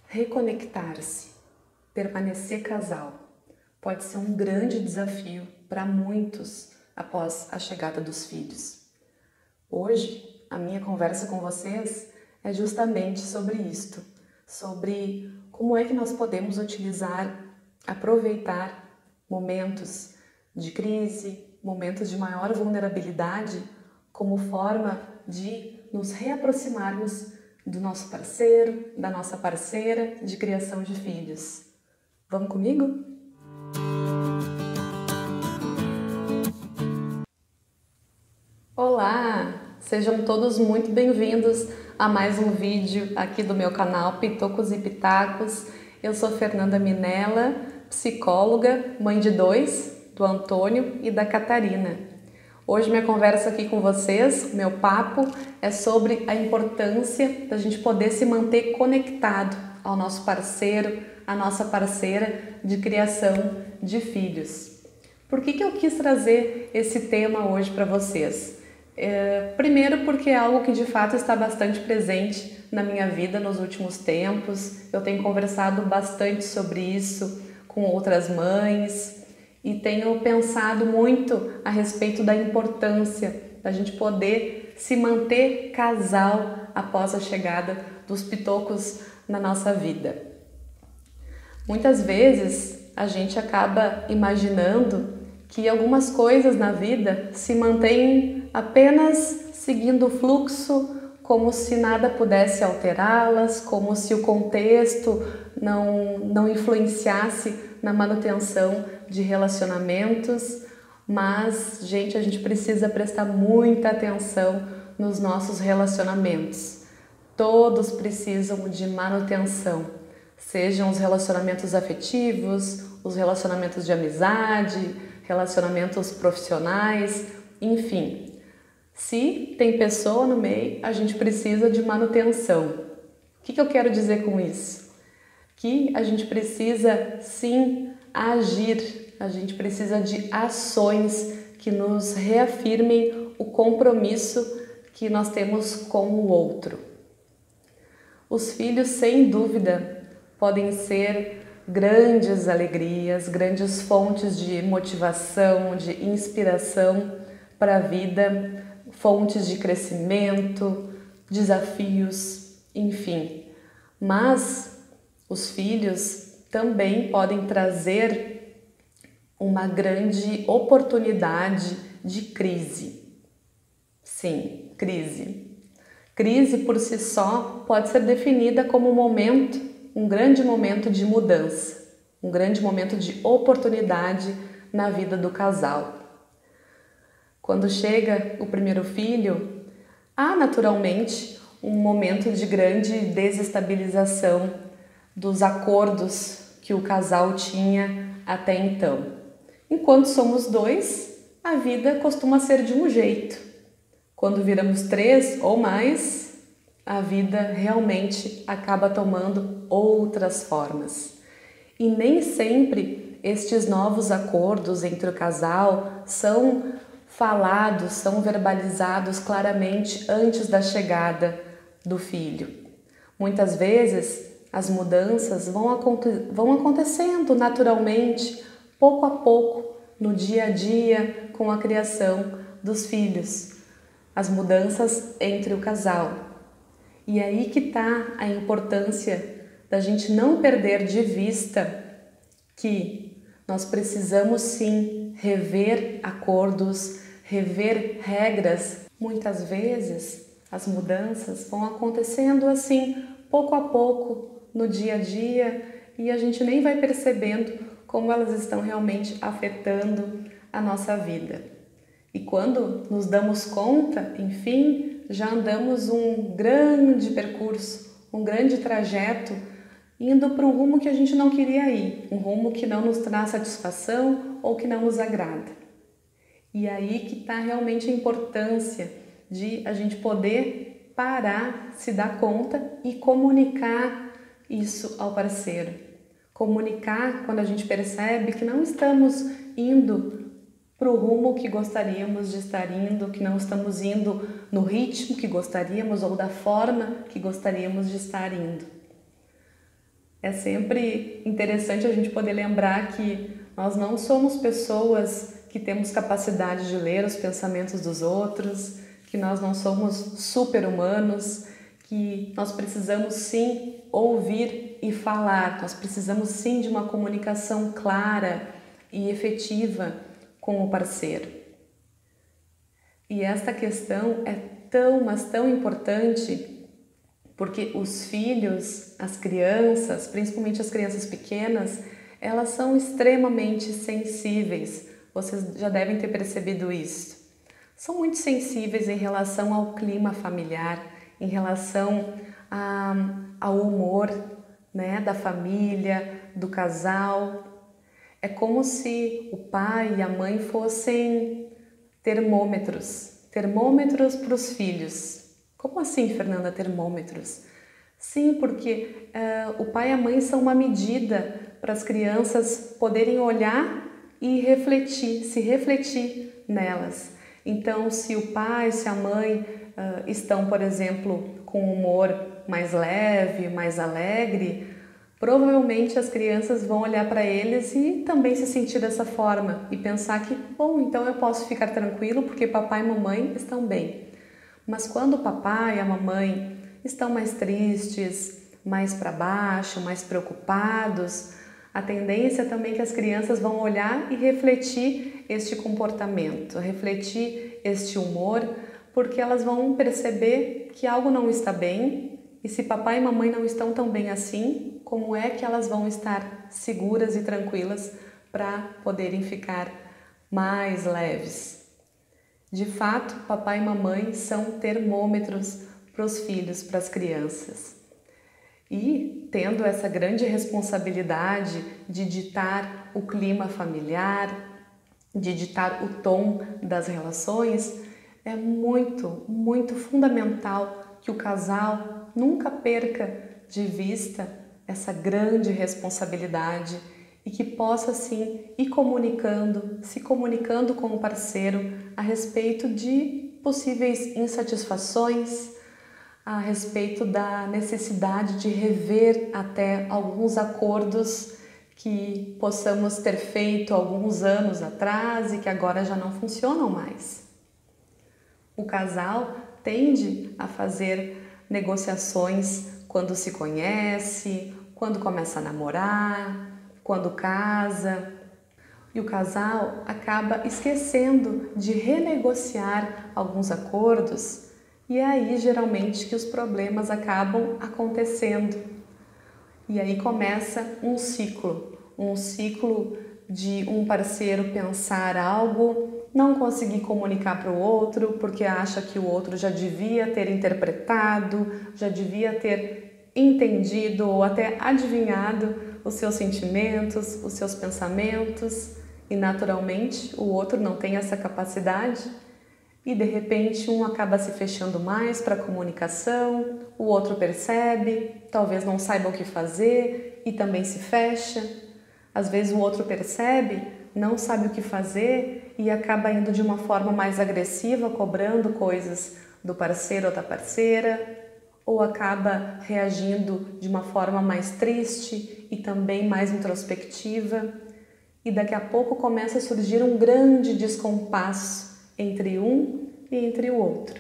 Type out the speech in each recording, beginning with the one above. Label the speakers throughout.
Speaker 1: Reconectar-se, permanecer casal, pode ser um grande desafio para muitos após a chegada dos filhos. Hoje, a minha conversa com vocês é justamente sobre isto, sobre como é que nós podemos aproveitar momentos de crise, momentos de maior vulnerabilidade, como forma de nos reaproximarmos do nosso parceiro, da nossa parceira de criação de filhos. Vamos comigo? Olá! Sejam todos muito bem-vindos a mais um vídeo aqui do meu canal Pitocos e Pitacos. Eu sou Fernanda Minella, psicóloga, mãe de 2, do Antônio e da Catarina. Hoje minha conversa aqui com vocês, meu papo, é sobre a importância da gente poder se manter conectado ao nosso parceiro, à nossa parceira de criação de filhos. Por que eu quis trazer esse tema hoje para vocês? Primeiro porque é algo que de fato está bastante presente na minha vida nos últimos tempos. Eu tenho conversado bastante sobre isso com outras mães e tenho pensado muito a respeito da importância da gente poder se manter casal após a chegada dos pitocos na nossa vida. Muitas vezes a gente acaba imaginando que algumas coisas na vida se mantêm apenas seguindo o fluxo, como se nada pudesse alterá-las, como se o contexto não influenciasse na manutenção de relacionamentos. Mas, gente, a gente precisa prestar muita atenção nos nossos relacionamentos. Todos precisam de manutenção, sejam os relacionamentos afetivos, os relacionamentos de amizade, relacionamentos profissionais, enfim. Se tem pessoa no meio, a gente precisa de manutenção. O que eu quero dizer com isso? Que a gente precisa sim agir, a gente precisa de ações que nos reafirmem o compromisso que nós temos com o outro. Os filhos, sem dúvida, podem ser grandes alegrias, grandes fontes de motivação, de inspiração para a vida, fontes de crescimento, desafios, enfim. Mas os filhos também podem trazer uma grande oportunidade de crise. Sim, crise. Crise por si só pode ser definida como um grande momento de mudança, um grande momento de oportunidade na vida do casal. Quando chega o primeiro filho, há naturalmente um momento de grande desestabilização dos acordos que o casal tinha até então. Enquanto somos 2, a vida costuma ser de um jeito. Quando viramos 3 ou mais, a vida realmente acaba tomando outras formas. E nem sempre estes novos acordos entre o casal são falados, são verbalizados claramente antes da chegada do filho. Muitas vezes as mudanças vão acontecendo naturalmente, pouco a pouco, no dia a dia, com a criação dos filhos. As mudanças entre o casal. E aí que está a importância da gente não perder de vista que nós precisamos sim rever acordos, rever regras. Muitas vezes as mudanças vão acontecendo assim, pouco a pouco, no dia a dia, e a gente nem vai percebendo como elas estão realmente afetando a nossa vida. E quando nos damos conta, enfim, já andamos um grande percurso, um grande trajeto, indo para um rumo que a gente não queria ir, um rumo que não nos traz satisfação ou que não nos agrada. E aí que está realmente a importância de a gente poder parar, se dar conta e comunicar isso ao parceiro. Comunicar quando a gente percebe que não estamos indo para o rumo que gostaríamos de estar indo, que não estamos indo no ritmo que gostaríamos ou da forma que gostaríamos de estar indo. É sempre interessante a gente poder lembrar que nós não somos pessoas que temos capacidade de ler os pensamentos dos outros, que nós não somos super-humanos, que nós precisamos sim ouvir e falar, nós precisamos sim de uma comunicação clara e efetiva com o parceiro. E esta questão é tão, mas tão importante porque os filhos, as crianças, principalmente as crianças pequenas, elas são extremamente sensíveis. Vocês já devem ter percebido isso. São muito sensíveis em relação ao clima familiar, em relação ao humor, né, da família, do casal. É como se o pai e a mãe fossem termômetros para os filhos. Como assim, Fernanda, termômetros? Sim, porque o pai e a mãe são uma medida para as crianças poderem olhar e refletir, se refletir nelas. Então, se o pai, se a mãe estão, por exemplo, com um humor mais leve, mais alegre, provavelmente as crianças vão olhar para eles e também se sentir dessa forma e pensar que, bom, então eu posso ficar tranquilo porque papai e mamãe estão bem. Mas quando o papai e a mamãe estão mais tristes, mais para baixo, mais preocupados, a tendência também é que as crianças vão olhar e refletir este comportamento, refletir este humor, porque elas vão perceber que algo não está bem e se papai e mamãe não estão tão bem assim, como é que elas vão estar seguras e tranquilas para poderem ficar mais leves? De fato, papai e mamãe são termômetros para os filhos, para as crianças. E tendo essa grande responsabilidade de ditar o clima familiar, de ditar o tom das relações, é muito, muito fundamental que o casal nunca perca de vista essa grande responsabilidade e que possa sim ir comunicando, se comunicando com o parceiro a respeito de possíveis insatisfações, a respeito da necessidade de rever até alguns acordos que possamos ter feito alguns anos atrás e que agora já não funcionam mais. O casal tende a fazer negociações quando se conhece, quando começa a namorar, quando casa, e o casal acaba esquecendo de renegociar alguns acordos e é aí geralmente que os problemas acabam acontecendo. E aí começa um ciclo de um parceiro pensar algo, não conseguir comunicar para o outro porque acha que o outro já devia ter interpretado, já devia ter entendido ou até adivinhado os seus sentimentos, os seus pensamentos, e naturalmente o outro não tem essa capacidade e de repente um acaba se fechando mais para a comunicação, o outro percebe, talvez não saiba o que fazer e também se fecha. Às vezes o outro percebe, não sabe o que fazer e acaba indo de uma forma mais agressiva, cobrando coisas do parceiro ou da parceira, ou acaba reagindo de uma forma mais triste e também mais introspectiva, e daqui a pouco começa a surgir um grande descompasso entre um e entre o outro.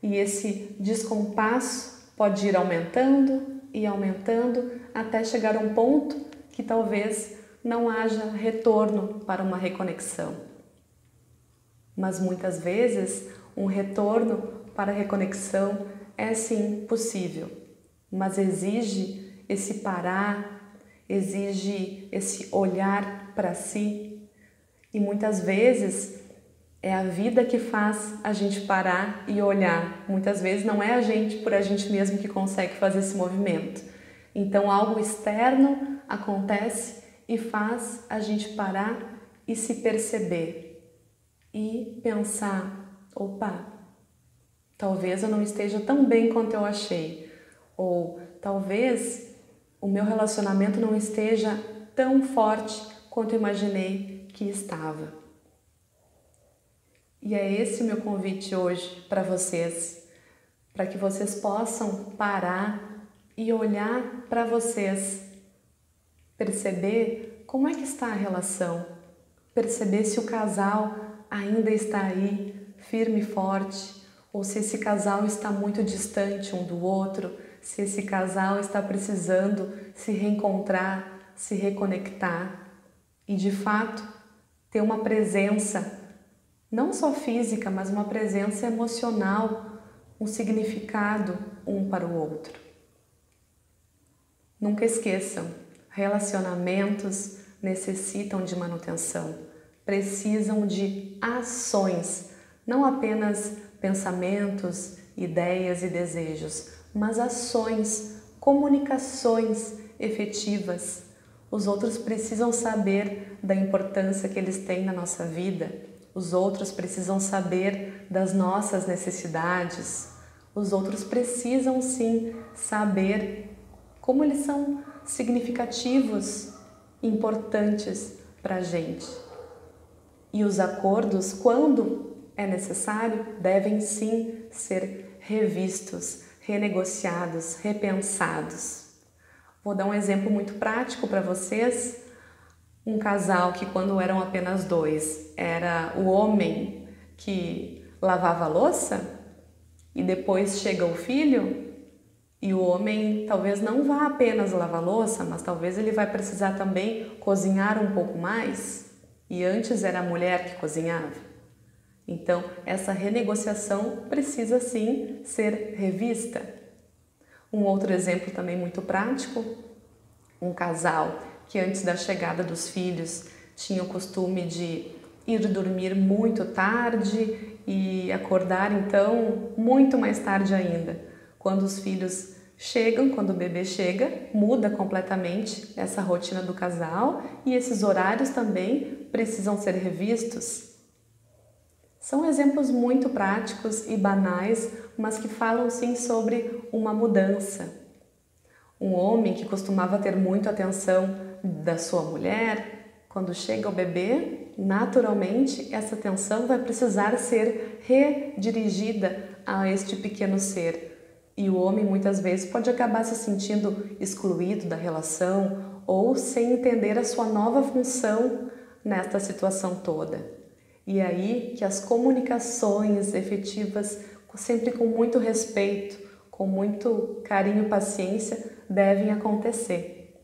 Speaker 1: E esse descompasso pode ir aumentando e aumentando até chegar a um ponto que talvez não haja retorno para uma reconexão. Mas muitas vezes um retorno para a reconexão é sim possível, mas exige esse parar, exige esse olhar para si e muitas vezes é a vida que faz a gente parar e olhar. Muitas vezes não é a gente por a gente mesmo que consegue fazer esse movimento. Então algo externo acontece e faz a gente parar e se perceber e pensar, opa, talvez eu não esteja tão bem quanto eu achei, ou talvez o meu relacionamento não esteja tão forte quanto eu imaginei que estava. E é esse o meu convite hoje para vocês, para que vocês possam parar e olhar para vocês perceber como é que está a relação, perceber se o casal ainda está aí, firme e forte, ou se esse casal está muito distante um do outro, se esse casal está precisando se reencontrar, se reconectar e, de fato, ter uma presença, não só física, mas uma presença emocional, um significado um para o outro. Nunca esqueçam, relacionamentos necessitam de manutenção, precisam de ações, não apenas pensamentos, ideias e desejos, mas ações, comunicações efetivas. Os outros precisam saber da importância que eles têm na nossa vida, os outros precisam saber das nossas necessidades, os outros precisam sim saber como eles são significativos, importantes para a gente. E os acordos, quando é necessário, devem sim ser revistos, renegociados, repensados. Vou dar um exemplo muito prático para vocês. Um casal que, quando eram apenas dois, era o homem que lavava a louça e depois chega o filho. E o homem talvez não vá apenas lavar louça, mas talvez ele vai precisar também cozinhar um pouco mais. E antes era a mulher que cozinhava. Então, essa renegociação precisa sim ser revista. Um outro exemplo também muito prático, um casal que antes da chegada dos filhos tinha o costume de ir dormir muito tarde e acordar então muito mais tarde ainda. Quando os filhos chegam, quando o bebê chega, muda completamente essa rotina do casal e esses horários também precisam ser revistos. São exemplos muito práticos e banais, mas que falam sim sobre uma mudança. Um homem que costumava ter muita atenção da sua mulher, quando chega o bebê, naturalmente essa atenção vai precisar ser redirigida a este pequeno ser. E o homem muitas vezes pode acabar se sentindo excluído da relação ou sem entender a sua nova função nesta situação toda. E é aí que as comunicações efetivas, sempre com muito respeito, com muito carinho e paciência, devem acontecer.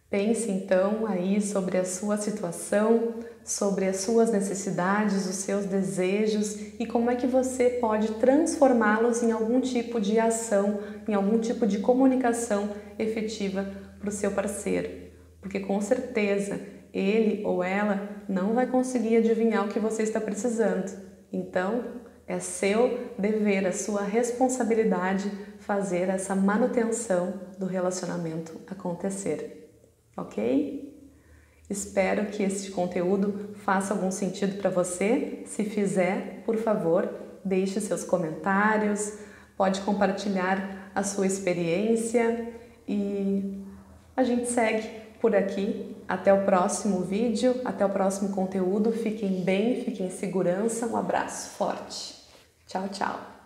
Speaker 1: Pense então aí sobre a sua situação, sobre as suas necessidades, os seus desejos e como é que você pode transformá-los em algum tipo de ação, em algum tipo de comunicação efetiva para o seu parceiro. Porque com certeza ele ou ela não vai conseguir adivinhar o que você está precisando. Então, é seu dever, a sua responsabilidade fazer essa manutenção do relacionamento acontecer. Ok? Espero que este conteúdo faça algum sentido para você. Se fizer, por favor, deixe seus comentários, pode compartilhar a sua experiência e a gente segue por aqui. Até o próximo vídeo, até o próximo conteúdo. Fiquem bem, fiquem em segurança. Um abraço forte. Tchau, tchau.